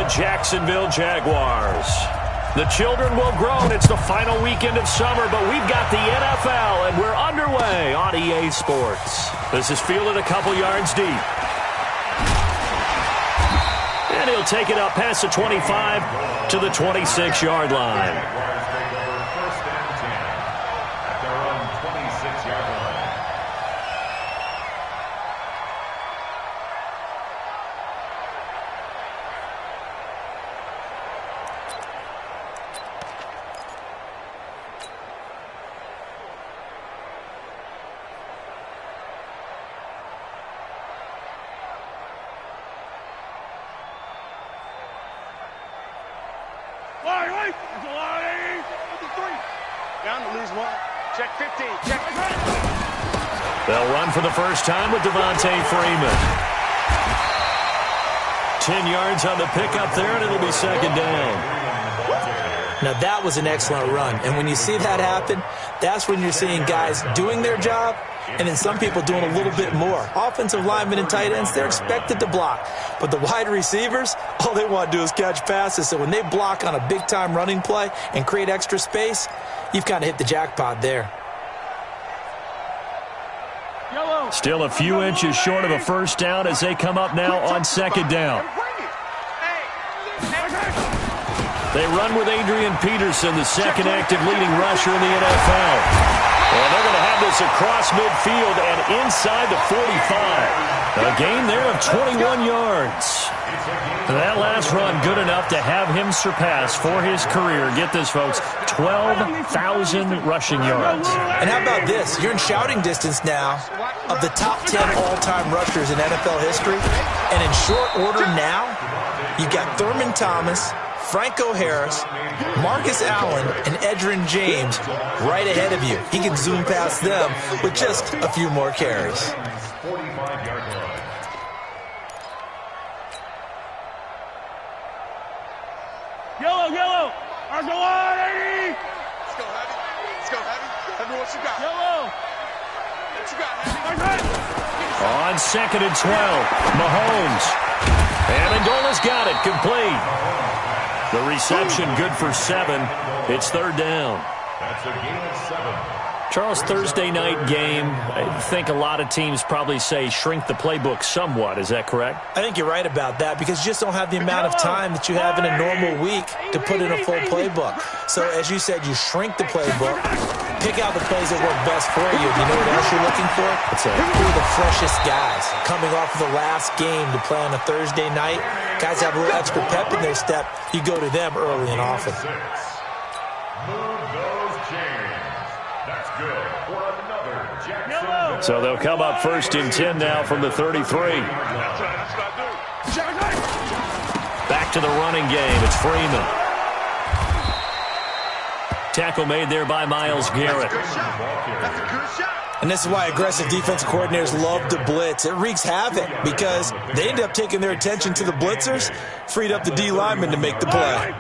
Jacksonville Jaguars. The children will grow, and it's the final weekend of summer, but we've got the NFL, and we're underway on EA Sports. This is fielded a couple yards deep. And he'll take it up past the 25 to the 26-yard line. Down to lose one. Check 15. Check. They'll run for the first time with Devontae Freeman. 10 yards on the pickup there, and it'll be second down. Now, that was an excellent run. And when you see that happen, that's when you're seeing guys doing their job and then some people doing a little bit more. Offensive linemen and tight ends, they're expected to block. But the wide receivers, all they want to do is catch passes. So when they block on a big-time running play and create extra space, you've kind of hit the jackpot there. Still a few inches short of a first down as they come up now on second down. They run with Adrian Peterson, the second active leading rusher in the NFL. And they're going to have this across midfield and inside the 45. A gain there of 21 yards. That last run good enough to have him surpass for his career, get this folks, 12,000 rushing yards. And how about this? You're in shouting distance now of the top 10 all-time rushers in NFL history. And in short order now, you've got Thurman Thomas, Franco Harris, Marcus Allen, and Edgerrin James right ahead of you. He can zoom past them with just a few more carries. Yellow. Argo on, 80. Let's go, Heavy. Let's go, Heavy. Heavy, what you got? Yellow. What you got, Heavy? On second and 12, Mahomes. And Angola's got it, complete. The reception good for 7. It's third down. That's a gain of 7. Charles, Thursday night game, I think a lot of teams probably say shrink the playbook somewhat. Is that correct? I think you're right about that because you just don't have the amount of time that you have in a normal week to put in a full playbook. So, as you said, you shrink the playbook, pick out the plays that work best for you. Do you know what else you're looking for? Who are the freshest guys coming off of the last game to play on a Thursday night? Guys have a little extra pep in their step. You go to them early and often. Move those chains. That's good for another Jackson. So they'll come up first and 10 now from the 33. Back to the running game. It's Freeman. Tackle made there by Myles Garrett. And this is why aggressive defensive coordinators love to blitz. It wreaks havoc because they end up taking their attention to the blitzers, freed up the D lineman to make the play. I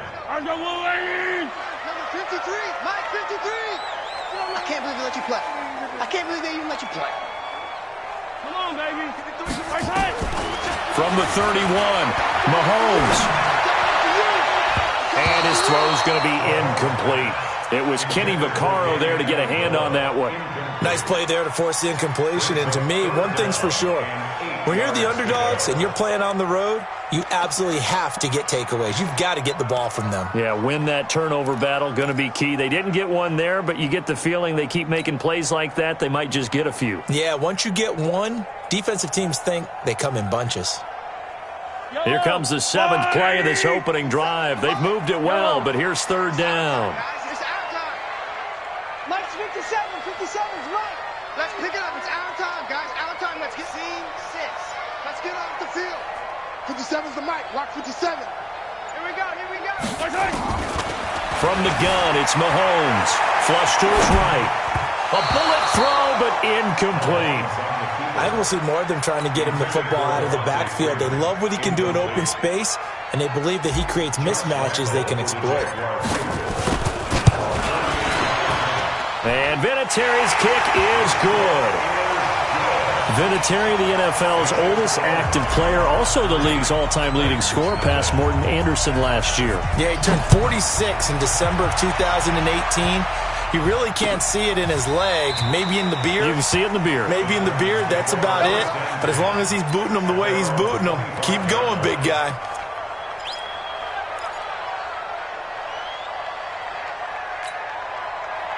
can't believe they let you play. I can't believe they even let you play. Come on, baby. From the 31, Mahomes. And his throw's going to be incomplete. It was Kenny Vaccaro there to get a hand on that one. Nice play there to force the incompletion. And to me, one thing's for sure. When you're the underdogs and you're playing on the road, you absolutely have to get takeaways. You've got to get the ball from them. Yeah, win that turnover battle, going to be key. They didn't get one there, but you get the feeling they keep making plays like that, they might just get a few. Yeah, once you get one, defensive teams think they come in bunches. Here comes the 7th play of this opening drive. They've moved it well, but here's third down. Mike's 57's Mike. Let's pick it up. It's our time, guys. Our time. Let's get scene 6. Let's get off the field. 57's the Mike. Lock 57. Here we go. From the gun, it's Mahomes. Flush to his right. A bullet throw, but incomplete. I think we'll see more of them trying to get him the football out of the backfield. They love what he can do in open space, and they believe that he creates mismatches they can exploit. And Vinatieri's kick is good. Vinatieri, the NFL's oldest active player, also the league's all-time leading scorer, past Morton Anderson last year. Yeah, he turned 46 in December of 2018. You really can't see it in his leg. Maybe in the beard. You can see it in the beard. Maybe in the beard. That's about it. But as long as he's booting them the way he's booting them, keep going, big guy.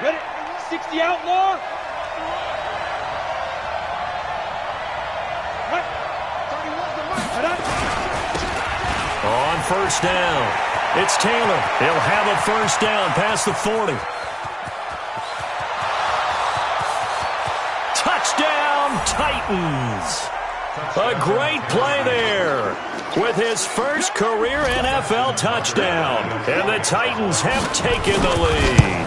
Ready? 60 outlaw. On first down, it's Taylor. He'll have a first down past the 40. Touchdown, Titans. A great play there with his first career NFL touchdown. And the Titans have taken the lead.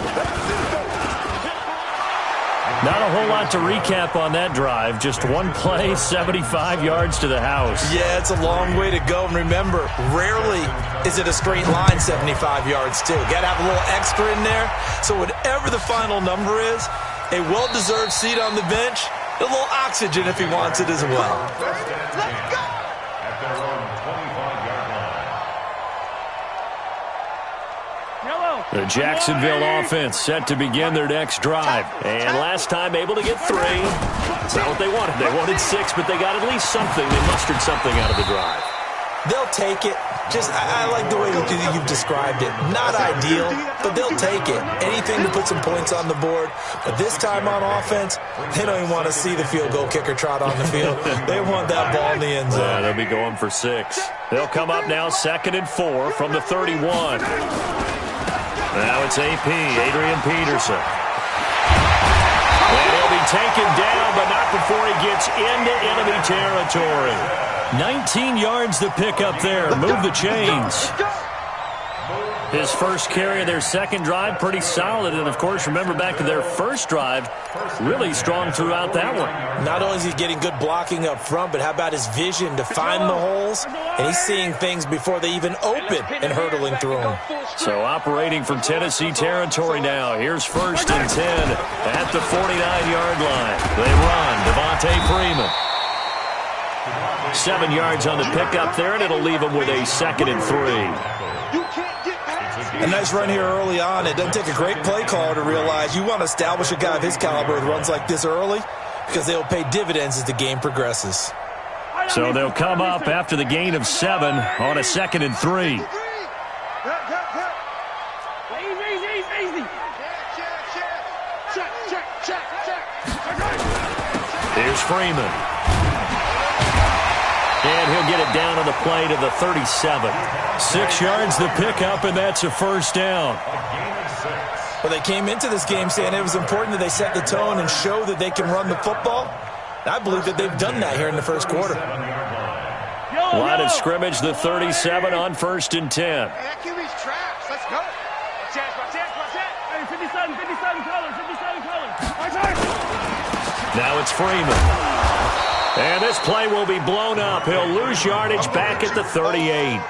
Not a whole lot to recap on that drive. Just one play, 75 yards to the house. Yeah, it's a long way to go. And remember, rarely is it a straight line 75 yards, too. Got to have a little extra in there. So whatever the final number is, a well-deserved seat on the bench, a little oxygen if he wants it as well. Let's go! At their own 25-yard line. The Jacksonville offense set to begin their next drive. And last time able to get 3. It's not what they wanted. They wanted 6, but they got at least something. They mustered something out of the drive. They'll take it. I like the way you've described it. Not ideal, but they'll take it. Anything to put some points on the board. But this time on offense, they don't even want to see the field goal kicker trot on the field. They want that ball in the end zone. They'll be going for 6. They'll come up now 2nd and 4 from the 31. Now it's AP, Adrian Peterson. And he'll be taken down, but not before he gets into enemy territory. 19 yards to pick up there. Move the chains. His first carry of their second drive, pretty solid. And, of course, remember back to their first drive, really strong throughout that one. Not only is he getting good blocking up front, but how about his vision to find the holes? And he's seeing things before they even open and hurdling through them. So operating from Tennessee territory now. Here's 1st and 10 at the 49-yard line. They run. Devontae Freeman. 7 yards on the pickup there, and it'll leave them with a 2nd and 3. A nice run here early on. It doesn't take a great play caller to realize you want to establish a guy of his caliber with runs like this early because they'll pay dividends as the game progresses. So they'll come up after the gain of 7 on a 2nd and 3. Here's Freeman. And he'll get it down on the play to the 37. 6 yards to pick up, and that's a first down. Well, they came into this game saying it was important that they set the tone and show that they can run the football. And I believe that they've done that here in the first quarter. Line of scrimmage, the 37 on 1st and 10. That QB's trash. Let's go. Hey, 57 colors. Now it's Freeman. And this play will be blown up. He'll lose yardage back at the 38.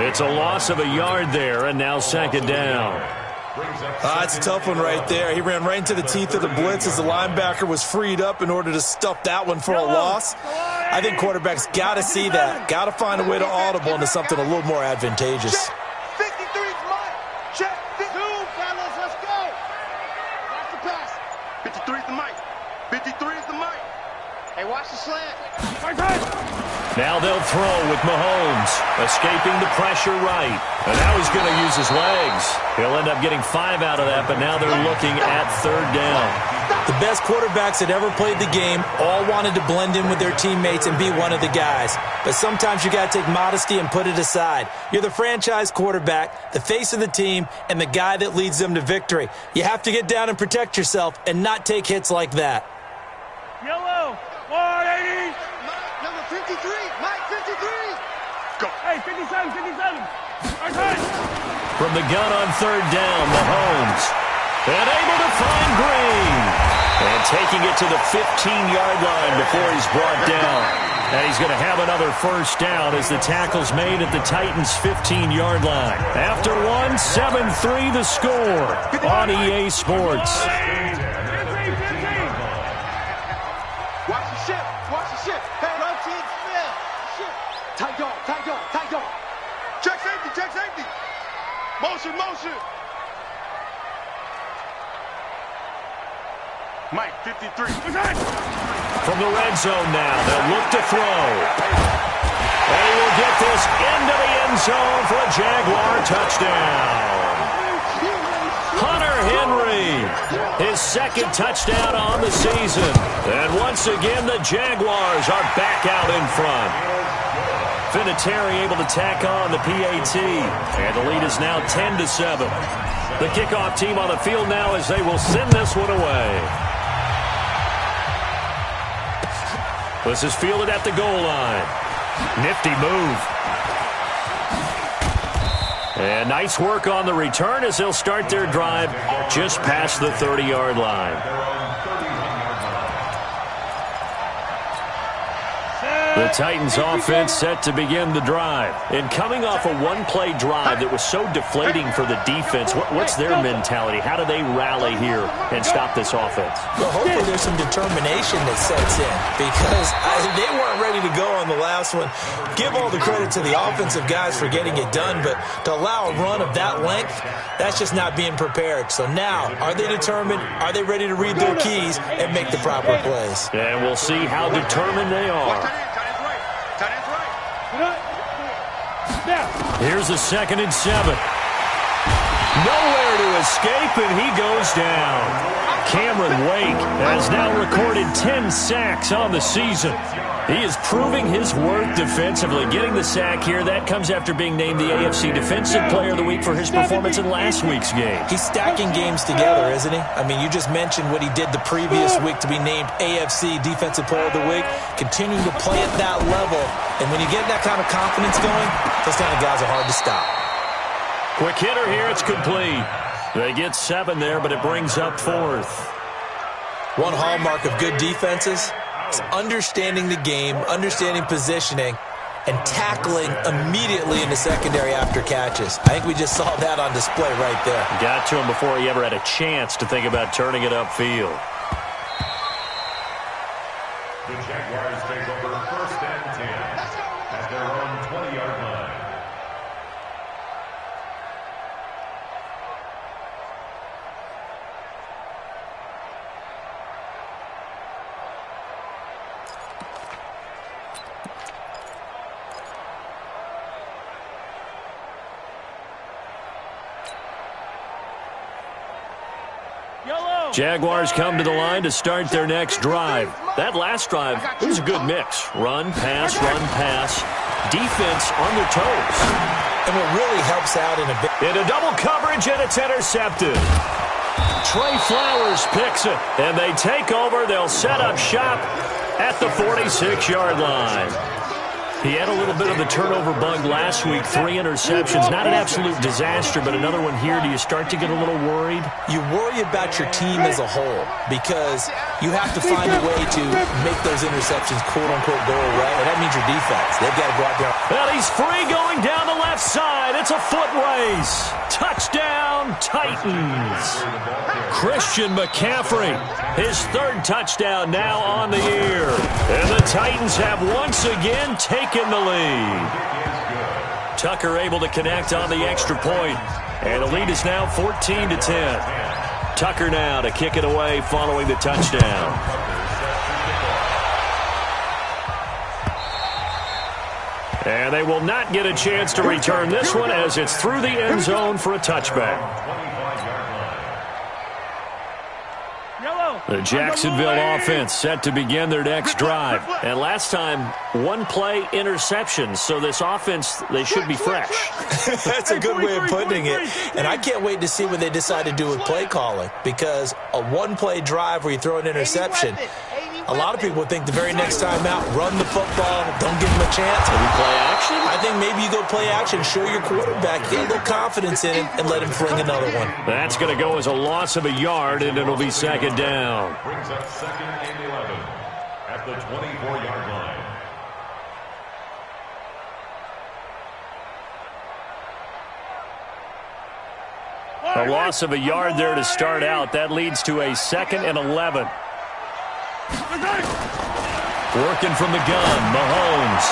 It's a loss of a yard there, and now 2nd down. It's a tough one right there. He ran right into the teeth of the blitz as the linebacker was freed up in order to stuff that one for a loss. I think quarterbacks got to see that. Got to find a way to audible into something a little more advantageous. 53's mine. Check. 2, fellas. Let's go. Watch the pass. 53 is the mic. 53 is the mic. Hey, watch the slant. Now they'll throw with Mahomes, escaping the pressure right. And now he's going to use his legs. He'll end up getting 5 out of that, but now they're looking at 3rd down. The best quarterbacks that ever played the game all wanted to blend in with their teammates and be one of the guys. But sometimes you got to take modesty and put it aside. You're the franchise quarterback, the face of the team, and the guy that leads them to victory. You have to get down and protect yourself and not take hits like that. Yellow, 180. Number 53, Mike 53. Go. Hey, 57. From the gun on 3rd down, Mahomes. And able to find Green. And taking it to the 15-yard line before he's brought down. And he's going to have another first down as the tackle's made at the Titans' 15-yard line. After 7-3 the score on EA Sports. 15. Watch the ship. Motion, motion. Mike, 53. From the red zone now, they'll look to throw. And he will get this into the end zone for a Jaguar touchdown. Hunter Henry, his second touchdown on the season. And once again, the Jaguars are back out in front. Vinatieri able to tack on the PAT. And the lead is now 10-7. The kickoff team on the field now as they will send this one away. This is fielded at the goal line. Nifty move. And nice work on the return as they'll start their drive just past the 30-yard line. The Titans offense set to begin the drive. And coming off a one-play drive that was so deflating for the defense, what's their mentality? How do they rally here and stop this offense? Well, hopefully there's some determination that sets in because they weren't ready to go on the last one. Give all the credit to the offensive guys for getting it done, but to allow a run of that length, that's just not being prepared. So now, are they determined? Are they ready to read their keys and make the proper plays? And we'll see how determined they are. Here's a 2nd and 7. Nowhere to escape, and he goes down. Cameron Wake has now recorded 10 sacks on the season. He is proving his worth defensively. Getting the sack here, that comes after being named the AFC Defensive Player of the Week for his performance in last week's game. He's stacking games together, isn't he? I mean, you just mentioned what he did the previous week to be named AFC Defensive Player of the Week. Continuing to play at that level. And when you get that kind of confidence going, those kind of guys are hard to stop. Quick hitter here, it's complete. They get 7 there, but it brings up 4th. One hallmark of good defenses is understanding the game, understanding positioning, and tackling immediately in the secondary after catches. I think we just saw that on display right there. Got to him before he ever had a chance to think about turning it upfield. The Jaguars take over 1st and 10 at their own 20-yard line. Jaguars come to the line to start their next drive. That last drive, it was a good mix. Run, pass, defense on their toes. And what really helps out in a bit. Into double coverage, and it's intercepted. Trey Flowers picks it, and they take over. They'll set up shop at the 46-yard line. He had a little bit of the turnover bug last week, 3 interceptions. Not an absolute disaster, but another one here. Do you start to get a little worried? You worry about your team as a whole because you have to find a way to make those interceptions, quote-unquote, go away, and that means your defense. They've got to go out there. Well, he's free going down the left side. It's a foot race. Touchdown, Titans. Christian McCaffrey, his 3rd touchdown now on the year. And the Titans have once again taken the lead. Tucker able to connect on the extra point. And the lead is now 14-10. Tucker now to kick it away following the touchdown. And they will not get a chance to return this one as it's through the end zone for a touchback. The Jacksonville offense set to begin their next drive. And last time, 1-play interception. So this offense, they should be fresh. That's a good way of putting it. And I can't wait to see what they decide to do with play calling. Because a 1-play drive where you throw an interception, a lot of people think the very next time out, run the football, don't give them a chance. Maybe play action? I think maybe you go play action, show your quarterback, get a little confidence in him, and let him fling another one. That's going to go as a loss of a yard, and it'll be 2nd down. Brings up 2nd and 11 at the 24-yard line. A loss of a yard there to start out. That leads to a 2nd and 11. Working from the gun, Mahomes.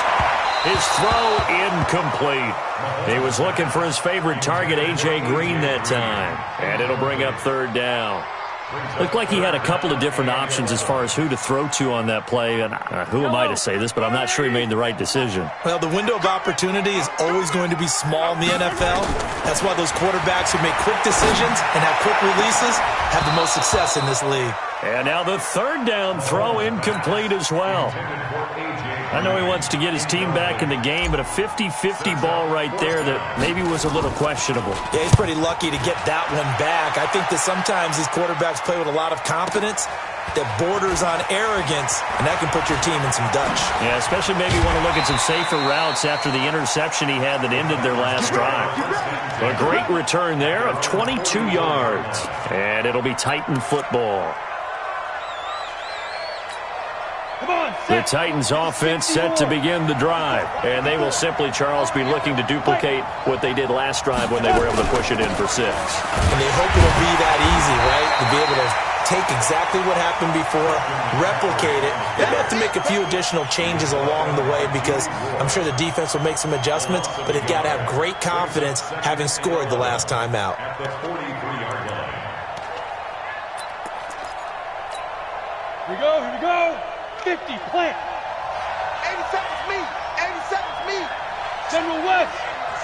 His throw incomplete. He was looking for his favorite target, A.J. Green, that time. And it'll bring up third down. Looked like he had a couple of different options as far as who to throw to on that play. And who am I to say this, but I'm not sure he made the right decision. Well, the window of opportunity is always going to be small in the NFL. That's why those quarterbacks who make quick decisions and have quick releases have the most success in this league. And now the third down throw incomplete as well. I know he wants to get his team back in the game, but a 50-50 ball right there that maybe was a little questionable. Yeah, he's pretty lucky to get that one back. I think that sometimes these quarterbacks play with a lot of confidence that borders on arrogance, and that can put your team in some Dutch. Yeah, especially maybe want to look at some safer routes after the interception he had that ended their last drive. A great return there of 22 yards, and it'll be Titan football. The Titans offense set to begin the drive, and they will simply, Charles, be looking to duplicate what they did last drive when they were able to push it in for 6. And they hope it'll be that easy, right, to be able to take exactly what happened before, replicate it. They have to make a few additional changes along the way because I'm sure the defense will make some adjustments, but they've got to have great confidence having scored the last time out. At the 43-yard line. Here we go, here we go. 50, plant. 87's me. 87's me. General West.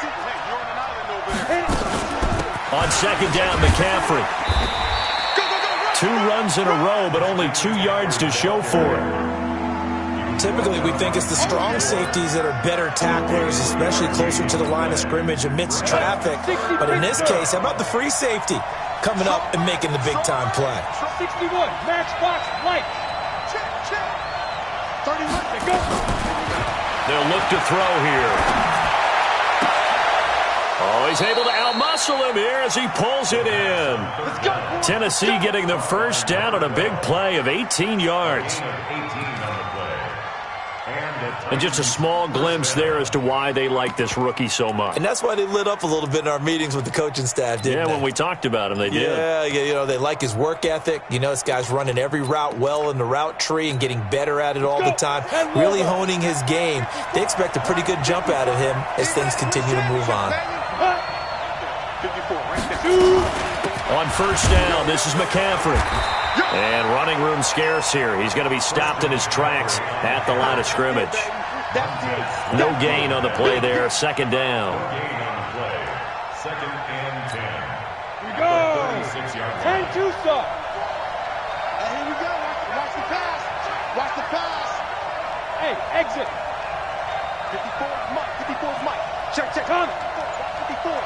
Hey, you're on an island over there. On second down, McCaffrey. Go, go, go. 2 runs in a row, but only 2 yards to show for it. Typically, we think it's the strong safeties that are better tacklers, especially closer to the line of scrimmage amidst traffic. But in this case, how about the free safety coming up and making the big-time play? 61, matchbox, light. Check, check. 31. Go. They'll look to throw here. Oh, he's able to outmuscle him here as he pulls it in. Let's go. Tennessee getting the first down on a big play of 18 yards. 18 on the play. And just a small glimpse there as to why they like this rookie so much. And that's why they lit up a little bit in our meetings with the coaching staff, didn't Yeah, they? when we talked about him, they did. Yeah, you know, they like his work ethic. You know, this guy's running every route well in the route tree and getting better at it all the time, really honing his game. They expect a pretty good jump out of him as things continue to move on. 54, right there. On first down, this is McCaffrey. And running room scarce here. He's going to be stopped in his tracks at the line of scrimmage. No gain on the play there. Second down. Gain on the play. Second and 10. Here we go. 36-yard 10 Tucson. Hey, here we go. Watch the pass. Watch the pass. Hey, exit. 54's Mike. 54's Mike. Check, check. Come. 54.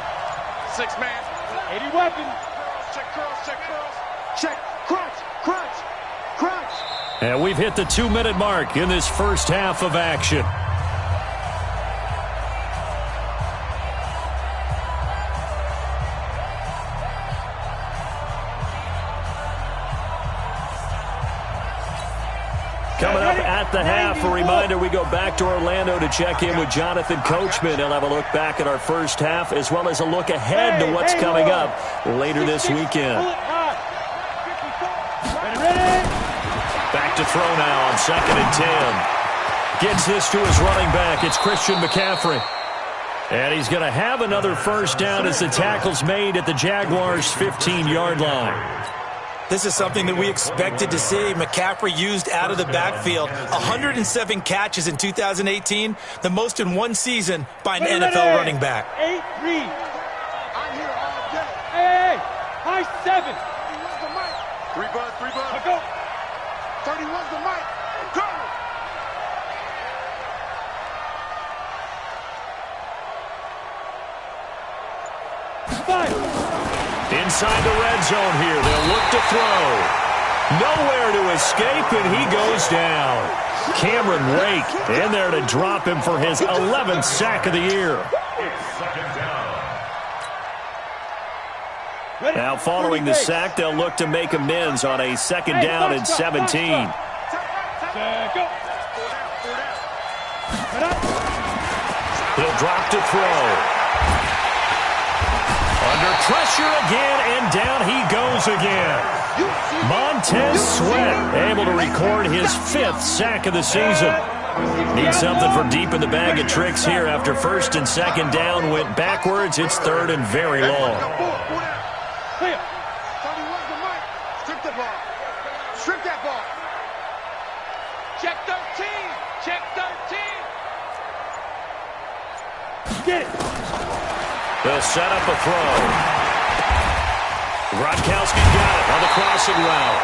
6 man. 80 weapons. Check curls, check curls. Check. Crunch, crunch, crunch. And we've hit the 2-minute mark in this first half of action. Coming up at the half, a reminder, we go back to Orlando to check in with Jonathan Coachman. He'll have a look back at our first half as well as a look ahead to what's coming up later this weekend. Back to throw now on second and 10. Gets this to his running back. It's Christian McCaffrey. And he's going to have another first down as the tackle's made at the Jaguars' 15-yard line. This is something that we expected to see. McCaffrey used out of the backfield. 107 catches in 2018, the most in one season by an NFL running back. 8 read. I'm here all day. Hey, high 7. 31's the mic. 3 bud, 3 bud. Go. 31's the mic. Go. Inside the red zone here. They'll look to throw. Nowhere to escape, and he goes down. Cameron Wake in there to drop him for his 11th sack of the year. Second down. Now, following the sack, they'll look to make amends on a second down and 17. He'll drop to throw. Under pressure again, and down he goes again. Montez Sweat able to record his 5th sack of the season. Need something for deep in the bag of tricks here after first and second down went backwards. It's third and very long. Strip the ball. Strip that ball. Check 13. Check 13. Get it. They'll set up a throw. Gronkowski got it on the crossing route.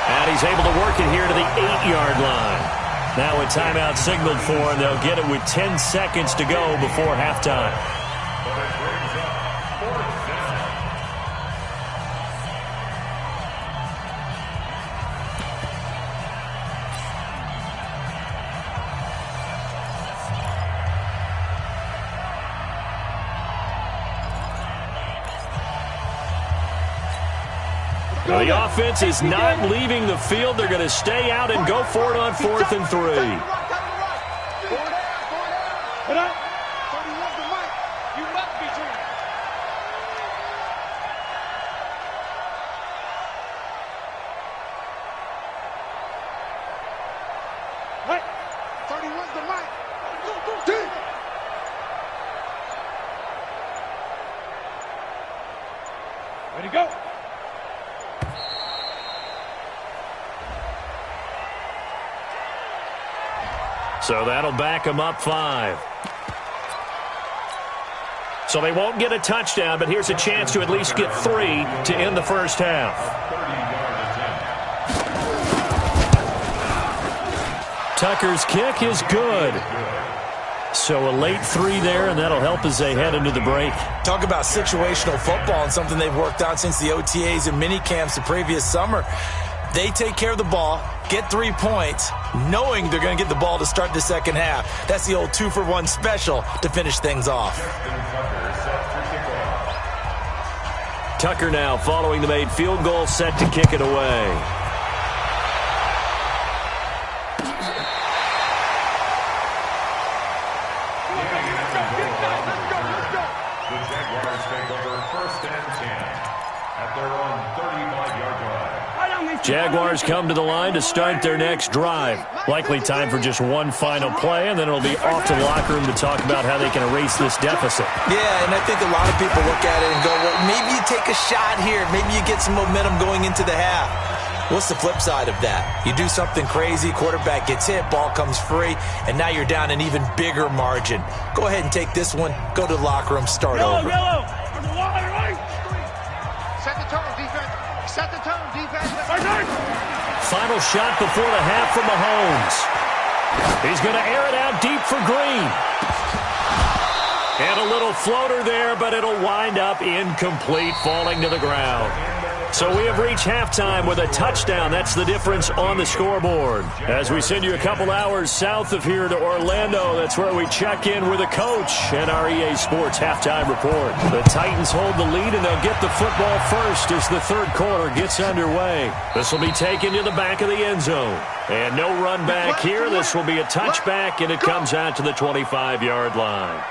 And he's able to work it here to the 8-yard line. Now a timeout signaled for, and they'll get it with 10 seconds to go before halftime. Well, the offense is not leaving the field. They're going to stay out and go for it on 4th and 3. You must be true. Right. 31's the mic. Ready, go. So that'll back them up 5. So they won't get a touchdown, but here's a chance to at least get 3 to end the first half. Tucker's kick is good. So a late 3 there, and that'll help as they head into the break. Talk about situational football and something they've worked on since the OTAs and mini camps the previous summer. They take care of the ball, get 3 points, knowing they're going to get the ball to start the second half. That's the old 2-for-1 special to finish things off. Tucker now following the made field goal, set to kick it away. The Jaguars take over 1st and 10 at their own 35-yard line. Jaguars come to the line to start their next drive. Likely time for just one final play, and then it'll be off to the locker room to talk about how they can erase this deficit. Yeah, and I think a lot of people look at it and go, well, maybe you take a shot here. Maybe you get some momentum going into the half. What's the flip side of that? You do something crazy, quarterback gets hit, ball comes free, and now you're down an even bigger margin. Go ahead and take this one, go to the locker room, start over. Yellow. Set the tone, defense. Set the tone, defense. Final shot before the half from Mahomes. He's going to air it out deep for Green. And a little floater there, but it'll wind up incomplete, falling to the ground. So we have reached halftime with a touchdown. That's the difference on the scoreboard. As we send you a couple hours south of here to Orlando, that's where we check in with a coach and our EA Sports halftime report. The Titans hold the lead, and they'll get the football first as the third quarter gets underway. This will be taken to the back of the end zone. And no run back here. This will be a touchback, and it comes out to the 25-yard line.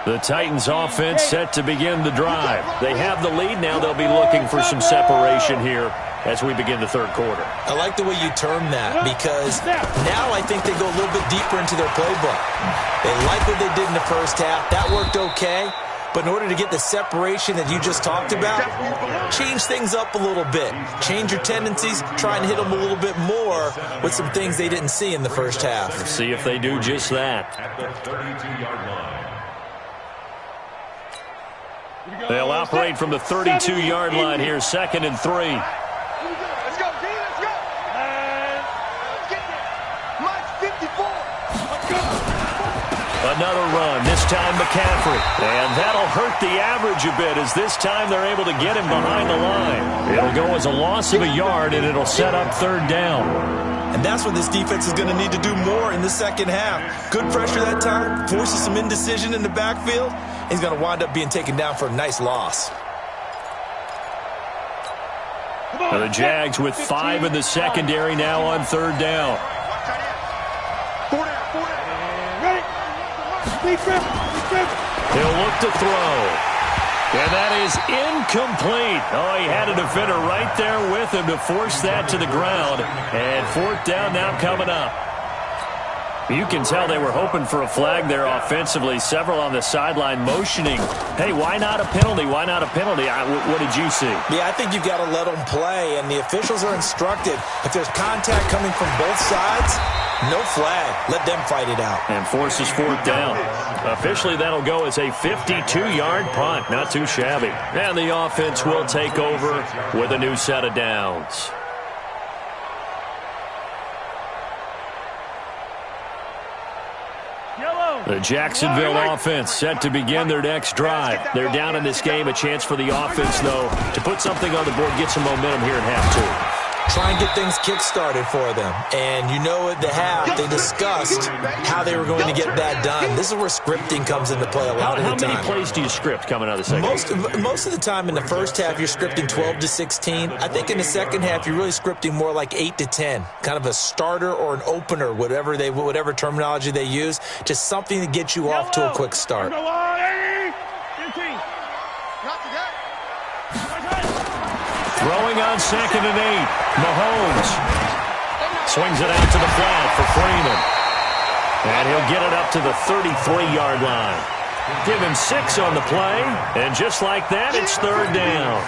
The Titans offense set to begin the drive. They have the lead. Now they'll be looking for some separation here as we begin the third quarter. I like the way you term that, because now I think they go a little bit deeper into their playbook. They like what they did in the first half. That worked okay. But in order to get the separation that you just talked about, change things up a little bit. Change your tendencies, try and hit them a little bit more with some things they didn't see in the first half. Let's see if they do just that. At the 32-yard line. They'll operate from the 32-yard line here, 2nd and 3. Let's go, D, let's go. Let's get there. Mine's 54. Let's go. Another run, this time McCaffrey. And that'll hurt the average a bit, as this time they're able to get him behind the line. It'll go as a loss of a yard, and it'll set up 3rd down. And that's what this defense is going to need to do more in the second half. Good pressure that time, forces some indecision in the backfield. He's going to wind up being taken down for a nice loss. Now the Jags with 5 in the secondary now on 3rd down. Four down. Ready? Defense. He'll look to throw. And that is incomplete. Oh, he had a defender right there with him to force that to the ground. And fourth down now coming up. You can tell they were hoping for a flag there offensively. Several on the sideline motioning. Hey, why not a penalty? Why not a penalty? What did you see? Yeah, I think you've got to let them play, and the officials are instructed. If there's contact coming from both sides, no flag. Let them fight it out. And forces fourth down. Officially, that'll go as a 52-yard punt. Not too shabby. And the offense will take over with a new set of downs. The Jacksonville offense set to begin their next drive. They're down in this game. A chance for the offense, though, to put something on the board, get some momentum here in half two. Try and get things kick-started for them. And you know at the half, they discussed how they were going to get that done. This is where scripting comes into play a lot of the time. How many plays do you script coming out of the second half? Most of the time in the first half, you're scripting 12 to 16. I think in the second half, you're really scripting more like 8 to 10. Kind of a starter or an opener, whatever terminology they use. Just something to get you off to a quick start. Throwing on 2nd and 8. Mahomes swings it out to the flat for Freeman. And he'll get it up to the 33-yard line. Give him 6 on the play. And just like that, it's third down.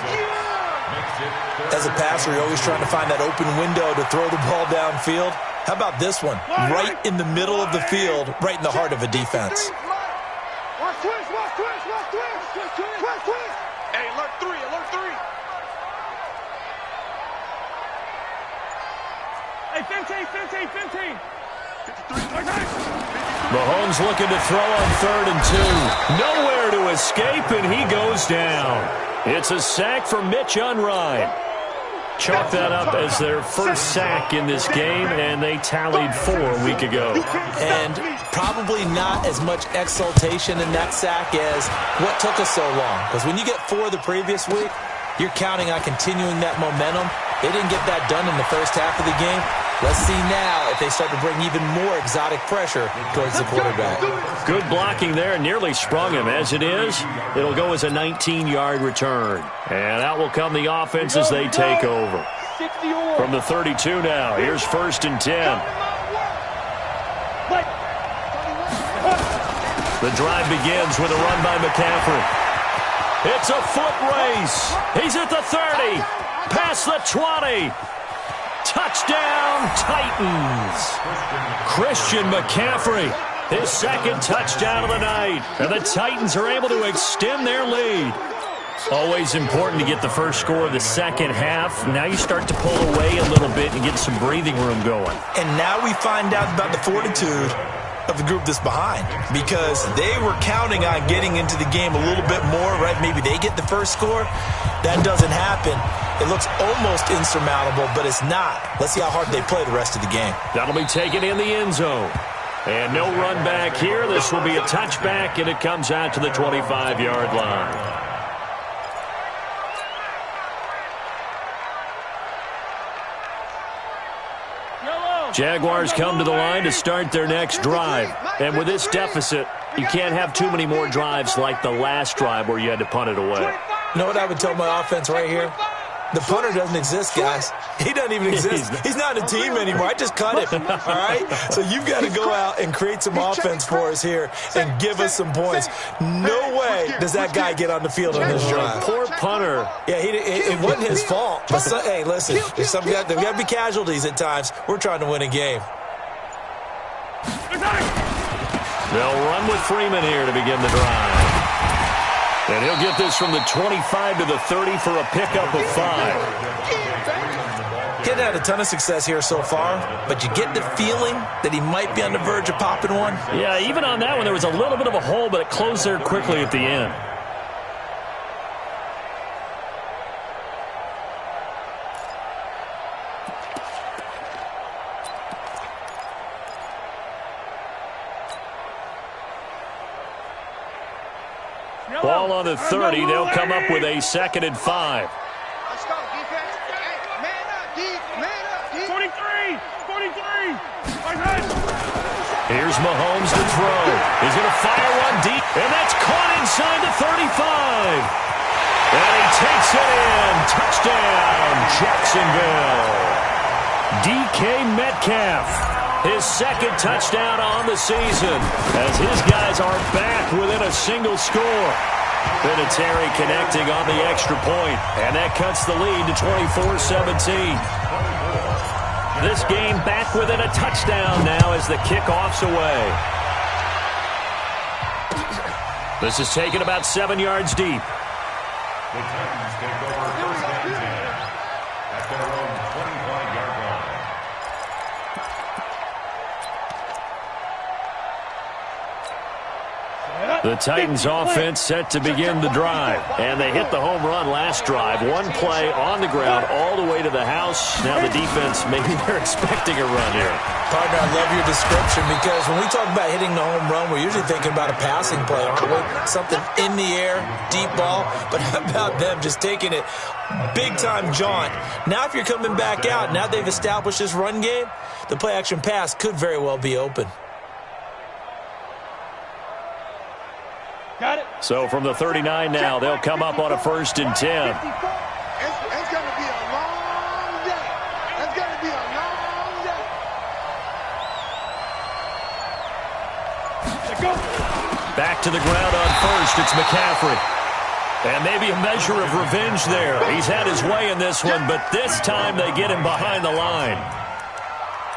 As a passer, you're always trying to find that open window to throw the ball downfield. How about this one? Right in the middle of the field, right in the heart of a defense. Hey, alert 3, alert 3. Hey, 15. Mahomes looking to throw on 3rd and 2. Nowhere to escape, and he goes down. It's a sack for Mitch Unrein. Chalk that up as their first sack in this game, and they tallied 4 a week ago. And probably not as much exultation in that sack as what took us so long. Because when you get 4 the previous week, you're counting on continuing that momentum. They didn't get that done in the first half of the game. Let's see now if they start to bring even more exotic pressure towards the quarterback. Good blocking there, nearly sprung him. As it is, it'll go as a 19-yard return. And out will come the offense as they take over. From the 32 now, here's 1st and 10. The drive begins with a run by McCaffrey. It's a foot race. He's at the 30, past the 20. Touchdown, Titans. Christian McCaffrey, his 2nd touchdown of the night. And the Titans are able to extend their lead. Always important to get the first score of the second half. Now you start to pull away a little bit and get some breathing room going. And now we find out about the fortitude of the group that's behind, because they were counting on getting into the game a little bit more, right? Maybe they get the first score. That doesn't happen. It looks almost insurmountable, but it's not. Let's see how hard they play the rest of the game. That'll be taken in the end zone. And no run back here. This will be a touchback, and it comes out to the 25-yard line. Jaguars come to the line to start their next drive. And with this deficit, you can't have too many more drives like the last drive where you had to punt it away. You know what I would tell my offense right here? The punter doesn't exist, guys. He doesn't even exist. He's not a team anymore. I just cut him, all right? So you've got to go out and create some offense for us here and give us some points. No way does that guy get on the field on this drive. Poor punter. Yeah, it wasn't his fault. But hey, listen, there's got to be casualties at times. We're trying to win a game. They'll run with Freeman here to begin the drive. And he'll get this from the 25 to the 30 for a pickup of 5. He's had a ton of success here so far, but you get the feeling that he might be on the verge of popping one. Yeah, even on that one, there was a little bit of a hole, but it closed there quickly at the end. Ball on the 30. They'll come up with a 2nd and 5. Let's go, defense. Hey, man up, D. Man up. 23. 23. My head. Here's Mahomes to throw. He's going to fire one deep, and that's caught inside the 35. And he takes it in. Touchdown, Jacksonville. DK Metcalf, his second touchdown on the season, as his guys are back within a single score. Vinatieri connecting on the extra point, and that cuts the lead to 24-17. This game back within a touchdown now as the kickoff's away. This is taken about 7 yards deep. The Titans take over first and 10 at their own 25-yard line. The Titans offense set to begin the drive, and they hit the home run last drive. One play on the ground all the way to the house. Now the defense, maybe they're expecting a run here. Partner, I love your description, because when we talk about hitting the home run, we're usually thinking about a passing play, aren't we? Something in the air, deep ball. But how about them just taking it big-time jaunt? Now if you're coming back out, now they've established this run game, the play-action pass could very well be open. Got it. So from the 39 now, they'll come up on a 1st and 10. It's going to be a long day. It's going to be a long day. Let go. Back to the ground on 1st. It's McCaffrey. And maybe a measure of revenge there. He's had his way in this one, but this time they get him behind the line.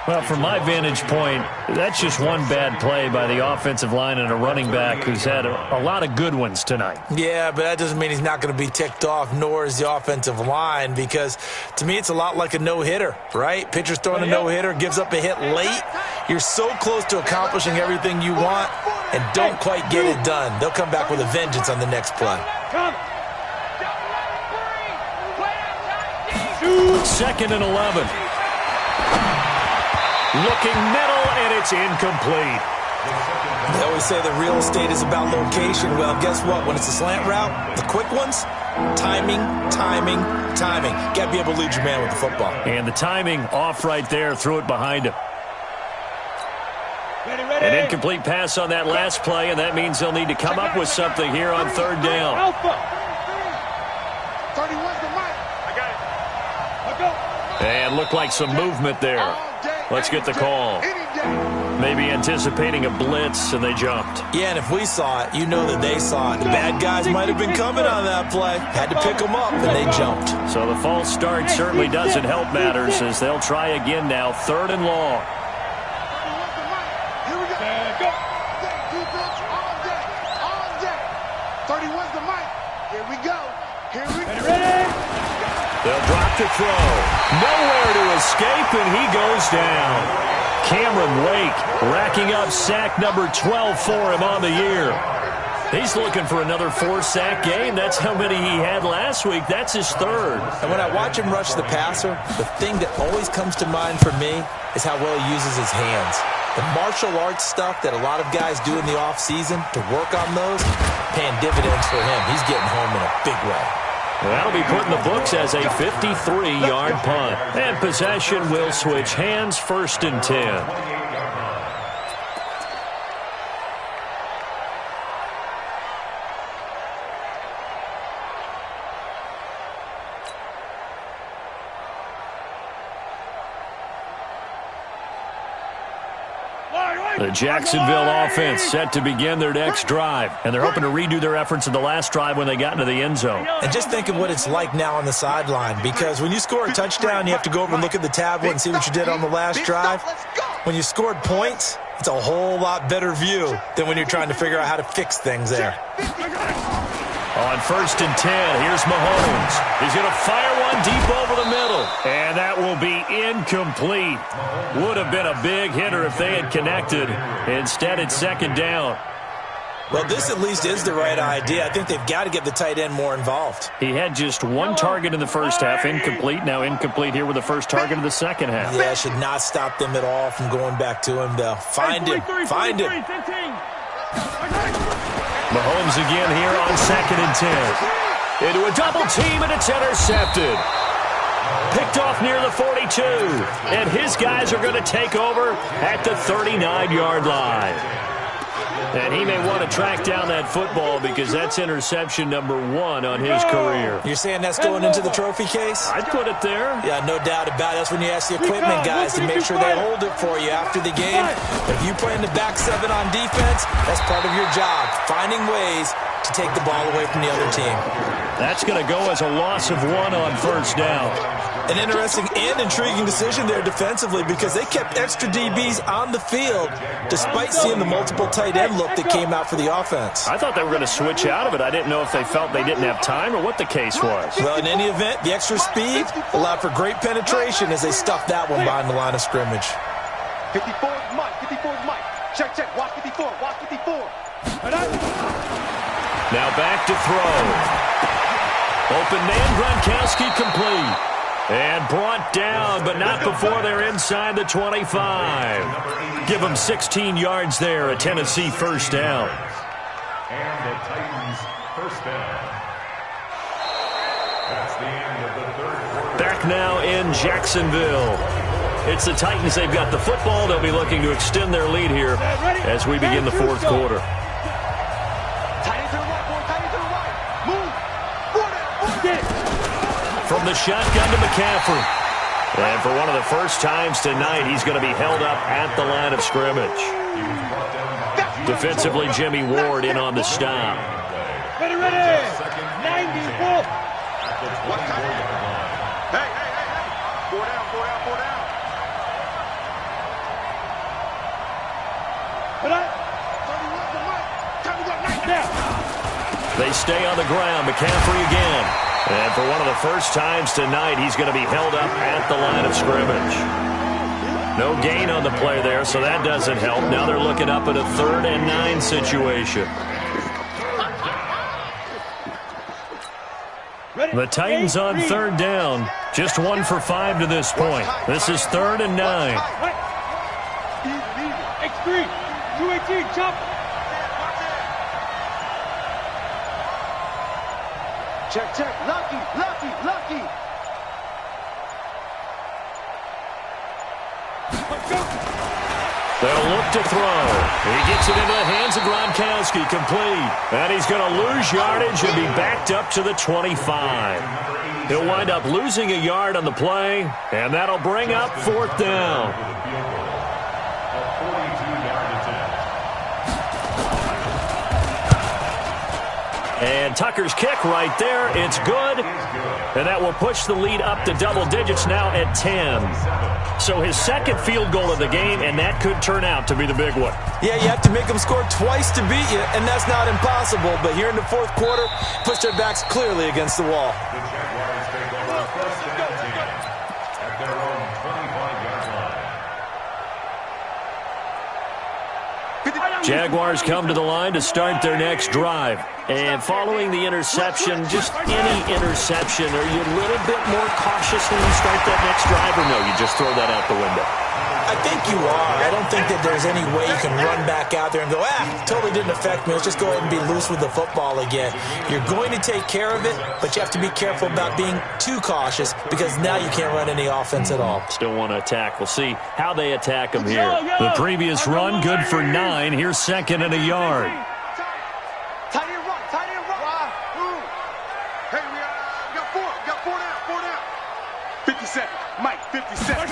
Well, from my vantage point, that's just one bad play by the offensive line and a running back who's had a lot of good ones tonight. Yeah, but that doesn't mean he's not going to be ticked off, nor is the offensive line, because to me it's a lot like a no-hitter, right? Pitcher's throwing a no-hitter, gives up a hit late. You're so close to accomplishing everything you want and don't quite get it done. They'll come back with a vengeance on the next play. Come. 2nd and 11. Looking middle, and it's incomplete. They always say the real estate is about location. Well, guess what? When it's a slant route, the quick ones, timing. Got to be able to lead your man with the football. And the timing off right there. Threw it behind him. Ready. An incomplete pass on that last play, and that means they'll need to come up with something here on 3rd down. Alpha. 31's the mic. I got it. Let go. And looked like some movement there. Let's get the call. Maybe anticipating a blitz, and they jumped. Yeah, and if we saw it, you know that they saw it. The bad guys might have been coming on that play. Had to pick them up, and they jumped. So the false start certainly doesn't help matters as they'll try again now. 3rd and long. 31's the mic. Here we go. Go. Defense all day. All day. 31's the mic. Here we go. Ready. They'll drop to throw. Nowhere to escape, and he goes down. Cameron Wake racking up sack number 12 for him on the year. He's looking for another 4-sack game. That's how many he had last week. That's his 3rd. And when I watch him rush the passer, the thing that always comes to mind for me is how well he uses his hands. The martial arts stuff that a lot of guys do in the offseason to work on those, paying dividends for him. He's getting home in a big way. That'll be put in the books as a 53-yard punt. And possession will switch hands. 1st and 10. The Jacksonville offense set to begin their next drive, and they're hoping to redo their efforts in the last drive when they got into the end zone. And just think of what it's like now on the sideline, because when you score a touchdown, you have to go over and look at the tablet and see what you did on the last drive. When you scored points, it's a whole lot better view than when you're trying to figure out how to fix things there. On 1st and 10, here's Mahomes. He's going to fire one deep over the middle, and that will be incomplete. Would have been a big hitter if they had connected. Instead, it's 2nd down. Well, this at least is the right idea. I think they've got to get the tight end more involved. He had just one target in the first half, incomplete. Now incomplete here with the first target of the second half. Yeah, it should not stop them at all from going back to him, though. Find him. Find him. Mahomes again here on 2nd and 10. Into a double team, and it's intercepted. picked off near the 42. And his guys are going to take over at the 39-yard line. And he may want to track down that football because that's interception number 1 on his career. You're saying that's going into the trophy case? I'd put it there. Yeah, no doubt about it. That's when you ask the equipment guys to make sure they hold it for you after the game. But if you play in the back 7 on defense, that's part of your job, finding ways to take the ball away from the other team. That's going to go as a loss of 1 on first down. An interesting and intriguing decision there defensively because they kept extra DBs on the field despite seeing the multiple tight end look that came out for the offense. I thought they were going to switch out of it. I didn't know if they felt they didn't have time or what the case was. Well, in any event, the extra speed allowed for great penetration as they stuffed that one behind the line of scrimmage. 54 is Mike. 54 is Mike. Check, check. Watch 54. Watch 54. Now back to throw. Open man, Gronkowski complete. And brought down, but not before they're inside the 25. Give them 16 yards there, a Tennessee first down. And the Titans first down. That's the end of the third quarter. Back now in Jacksonville. It's the Titans. They've got the football. They'll be looking to extend their lead here as we begin the fourth quarter. From the shotgun to McCaffrey. And for one of the first times tonight, he's going to be held up at the line of scrimmage. Defensively, Jimmy Ward in on the stop. Ready, ready. 94. Hey. 4 down. They stay on the ground. McCaffrey again. And for one of the first times tonight, he's going to be held up at the line of scrimmage. No gain on the play there, so that doesn't help. Now they're looking up at a 3rd and 9 situation. The Titans on 3rd down. Just 1 for 5 to this point. This is 3rd and 9. X3. 218. Chop. Check. Lucky. They'll look to throw. He gets it into the hands of Gronkowski, complete. And he's going to lose yardage and be backed up to the 25. He'll wind up losing a yard on the play, and that'll bring up 4th down. And Tucker's kick right there. It's good. And that will push the lead up to double digits now at 10. So his 2nd field goal of the game, and that could turn out to be the big one. Yeah, you have to make them score twice to beat you, and that's not impossible. But here in the 4th quarter, push their backs clearly against the wall. The Jaguars take over 1st and 10 at their own 25-yard line. Jaguars come to the line to start their next drive. And following the interception, just any interception, are you a little bit more cautious when you start that next drive, or no, you just throw that out the window? I think you are. I don't think that there's any way you can run back out there and go, totally didn't affect me. Let's just go ahead and be loose with the football again. You're going to take care of it, but you have to be careful about being too cautious because now you can't run any offense at all. Still want to attack. We'll see how they attack them here. The previous run, good for 9. Here's 2nd and a yard. Tight end run. Hey, we got 4 down. 57. Mike, 57.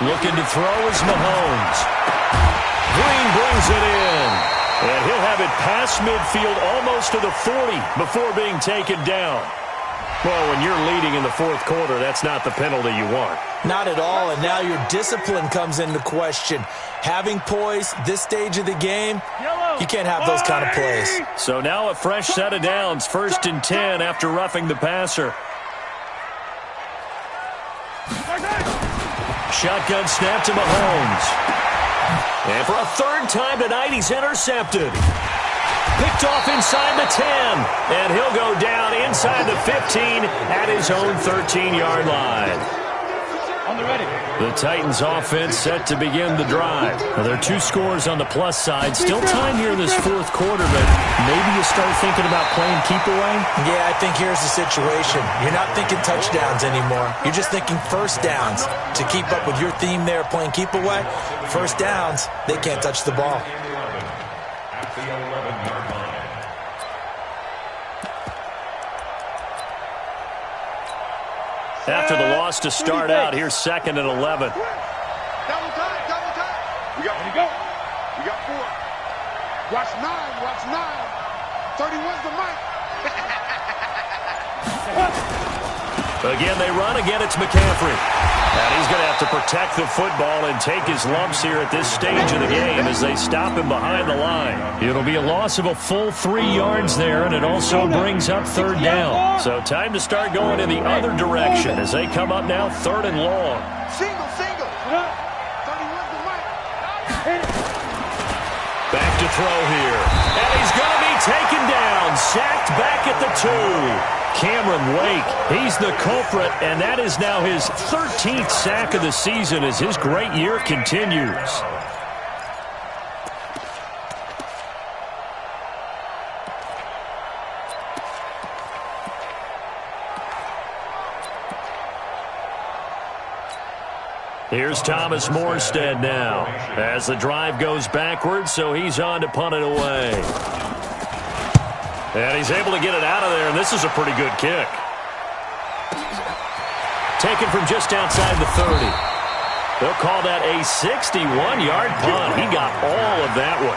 Looking to throw is Mahomes. Green brings it in. And he'll have it past midfield almost to the 40 before being taken down. Well, when you're leading in the 4th quarter, that's not the penalty you want. Not at all, and now your discipline comes into question. Having poise this stage of the game, you can't have those kind of plays. So now a fresh set of downs, 1st and 10 after roughing the passer. Shotgun snap to Mahomes. And for a 3rd time tonight, he's intercepted. Picked off inside the 10. And he'll go down inside the 15 at his own 13-yard line. On the ready. The Titans offense set to begin the drive. Now, there are 2 scores on the plus side. Still time here in this fourth quarter, but maybe you start thinking about playing keep away? Yeah, I think here's the situation. You're not thinking touchdowns anymore. You're just thinking first downs. To keep up with your theme there, playing keep away, first downs, they can't touch the ball. At the 11-yard line. After the loss to start out, here's 2nd and 11. Double time, double time. We got 4. We got 4. Watch 9, watch 9. 31's the mic. Again, they run. Again, it's McCaffrey. And he's going to have to protect the football and take his lumps here at this stage of the game as they stop him behind the line. It'll be a loss of a full 3 yards there, and it also brings up 3rd down. So time to start going in the other direction as they come up now 3rd and long. Single. 31's the mic. Back to throw here. And he's going to be taken down. Sacked back at the 2. Cameron Wake, he's the culprit, and that is now his 13th sack of the season as his great year continues. Here's Thomas Morstead now as the drive goes backwards, so he's on to punt it away. And he's able to get it out of there, and this is a pretty good kick. Taken from just outside the 30. They'll call that a 61-yard punt. He got all of that one.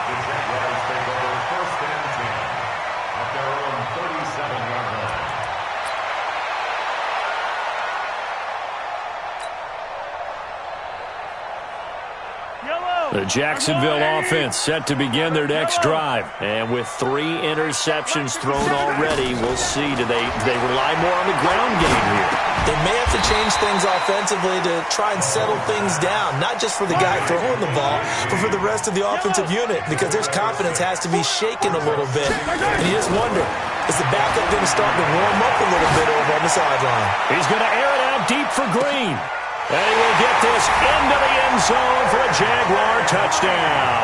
The Jacksonville offense set to begin their next drive. And with 3 interceptions thrown already, we'll see. Do they rely more on the ground game here? They may have to change things offensively to try and settle things down, not just for the guy throwing the ball, but for the rest of the offensive unit, because their confidence has to be shaken a little bit. And you just wonder, is the backup going to start to warm up a little bit over on the sideline? He's going to air it out deep for Green. And he will get this into the end zone for a Jaguar touchdown.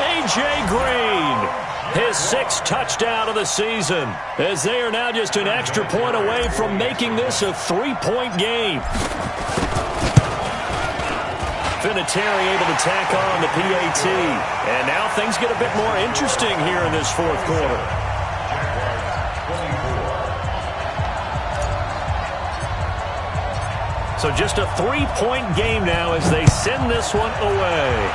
A.J. Green, his 6th touchdown of the season, as they are now just an extra point away from making this a 3-point game. Vinatieri able to tack on the PAT. And now things get a bit more interesting here in this fourth quarter. So just a 3-point game now as they send this one away.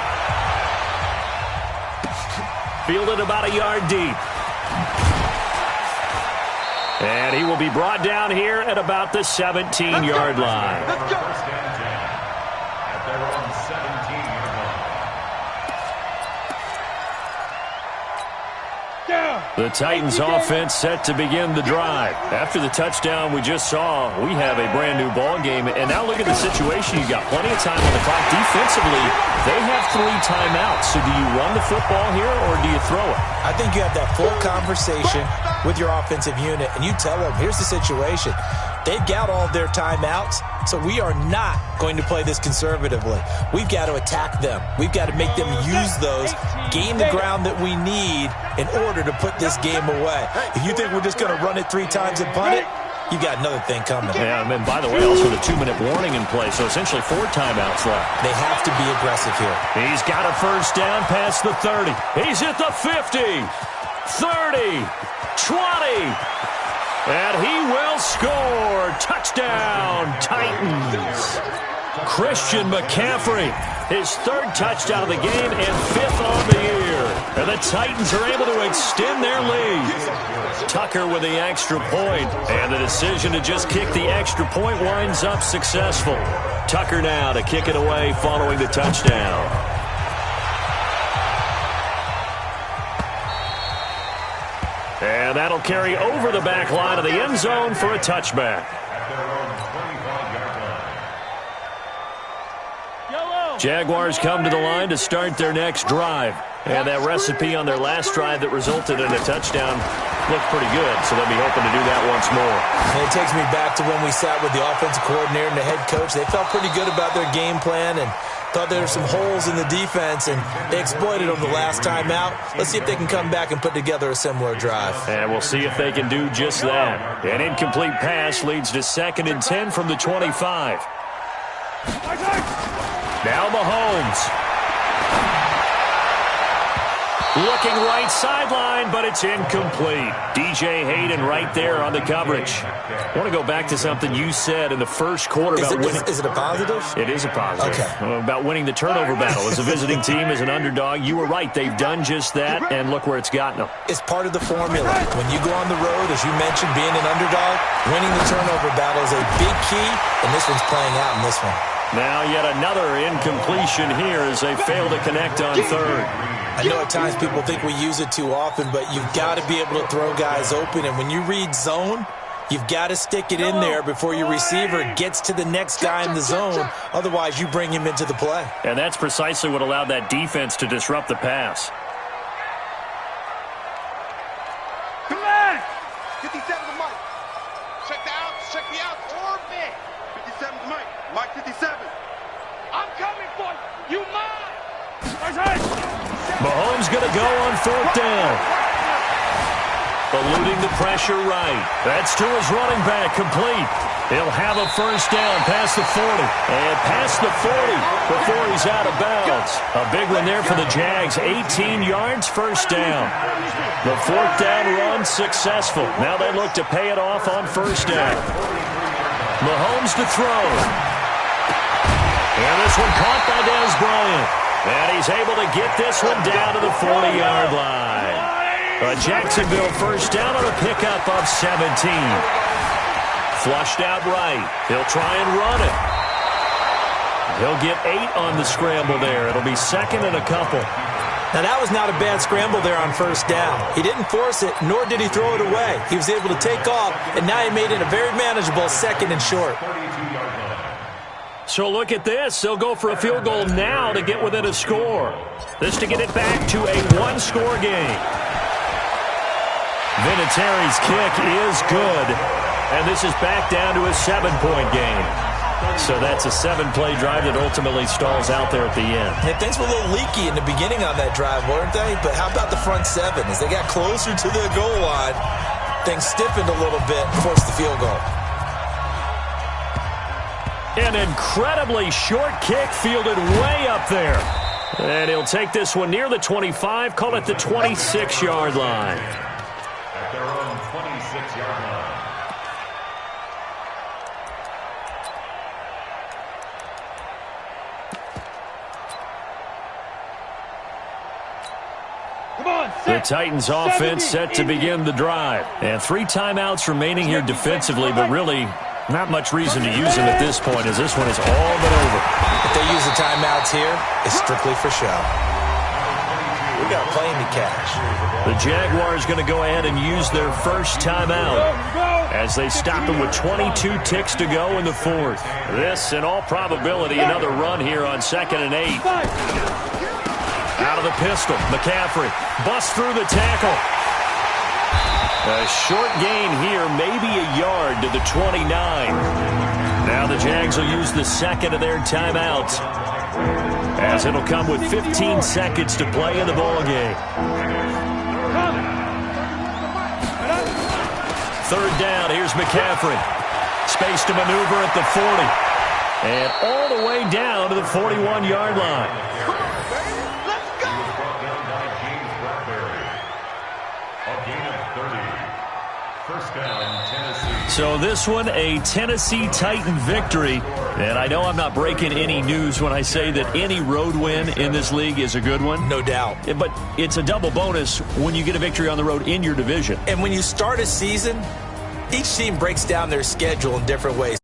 Fielded about a yard deep. And he will be brought down here at about the 17-yard line. Let's go. At their own 17-yard line. The Titans offense set to begin the drive. After the touchdown we just saw, we have a brand new ball game. And now look at the situation. You got plenty of time on the clock. Defensively, they have 3 timeouts. So do you run the football here or do you throw it? I think you have that full conversation with your offensive unit, and you tell them, here's the situation. They've got all of their timeouts, so we are not going to play this conservatively. We've got to attack them. We've got to make them use those, gain the ground that we need in order to put this game away. If you think we're just going to run it 3 times and punt it, you got another thing coming. Yeah, and by the way, also the 2-minute warning in play, so essentially 4 timeouts left. They have to be aggressive here. He's got a first down past the 30. He's at the 50, 30, 20, and he will score. Touchdown, Titans. Christian McCaffrey, his 3rd touchdown of the game and 5th on the year. And the Titans are able to extend their lead. Tucker with the extra point, and the decision to just kick the extra point winds up successful. Tucker now to kick it away following the touchdown. And that'll carry over the back line of the end zone for a touchback. At their own 25-yard line. Jaguars come to the line to start their next drive. And that recipe on their last drive that resulted in a touchdown looked pretty good, so they'll be hoping to do that once more. And it takes me back to when we sat with the offensive coordinator and the head coach. They felt pretty good about their game plan and thought there were some holes in the defense, and they exploited them the last time out. Let's see if they can come back and put together a similar drive. And we'll see if they can do just that. An incomplete pass leads to 2nd and 10 from the 25. Now Mahomes. Looking right sideline, but it's incomplete. DJ Hayden right there on the coverage. I want to go back to something you said in the first quarter about winning. Is it a positive? It is a positive. Okay. About winning the turnover battle. As a visiting team, as an underdog, you were right. They've done just that, and look where it's gotten them. It's part of the formula. When you go on the road, as you mentioned, being an underdog, winning the turnover battle is a big key, and this one's playing out in this one. Now yet another incompletion here as they fail to connect on 3rd. I know at times people think we use it too often, but you've got to be able to throw guys open. And when you read zone, you've got to stick it in there before your receiver gets to the next guy in the zone. Otherwise, you bring him into the play. And that's precisely what allowed that defense to disrupt the pass. Come on! 57's Mike. Check the outs, check the outs, or me. 57's Mike. Mike 57. I'm coming for you. You mine! Mahomes going to go on 4th down. Eluding the pressure right. That's to his running back, complete. He'll have a 1st down past the 40. And past the 40 before he's out of bounds. A big one there for the Jags. 18 yards, 1st down. The 4th down run successful. Now they look to pay it off on 1st down. Mahomes to throw. And this one caught by Dez Bryant. And he's able to get this one down to the 40-yard line. A Jacksonville 1st down on a pickup of 17. Flushed out right. He'll try and run it. He'll get 8 on the scramble there. It'll be 2nd and a couple. Now, that was not a bad scramble there on 1st down. He didn't force it, nor did he throw it away. He was able to take off, and now he made it a very manageable 2nd and short. So look at this. They'll go for a field goal now to get within a score. This to get it back to a 1-score game. Vinatieri's kick is good. And this is back down to a 7-point game. So that's a 7-play drive that ultimately stalls out there at the end. And things were a little leaky in the beginning on that drive, weren't they? But how about the front 7? As they got closer to the goal line, things stiffened a little bit and forced the field goal. An incredibly short kick fielded way up there. And he'll take this one near the 25, call it the 26-yard line. At their own 26-yard line. The Titans offense set to begin the drive. And 3 timeouts remaining here defensively, but really not much reason to use them at this point, as this one is all but over. If they use the timeouts here, it's strictly for show. We got plenty to cash. The Jaguars going to go ahead and use their first timeout as they stop them with 22 ticks to go in the 4th. This, in all probability, another run here on 2nd and 8. Out of the pistol, McCaffrey busts through the tackle. A short gain here, maybe a yard to the 29. Now the Jags will use the 2nd of their timeouts, as it'll come with 15 seconds to play in the ballgame. 3rd down, here's McCaffrey. Space to maneuver at the 40. And all the way down to the 41-yard line. So this one, a Tennessee Titan victory. And I know I'm not breaking any news when I say that any road win in this league is a good one. No doubt. But it's a double bonus when you get a victory on the road in your division. And when you start a season, each team breaks down their schedule in different ways.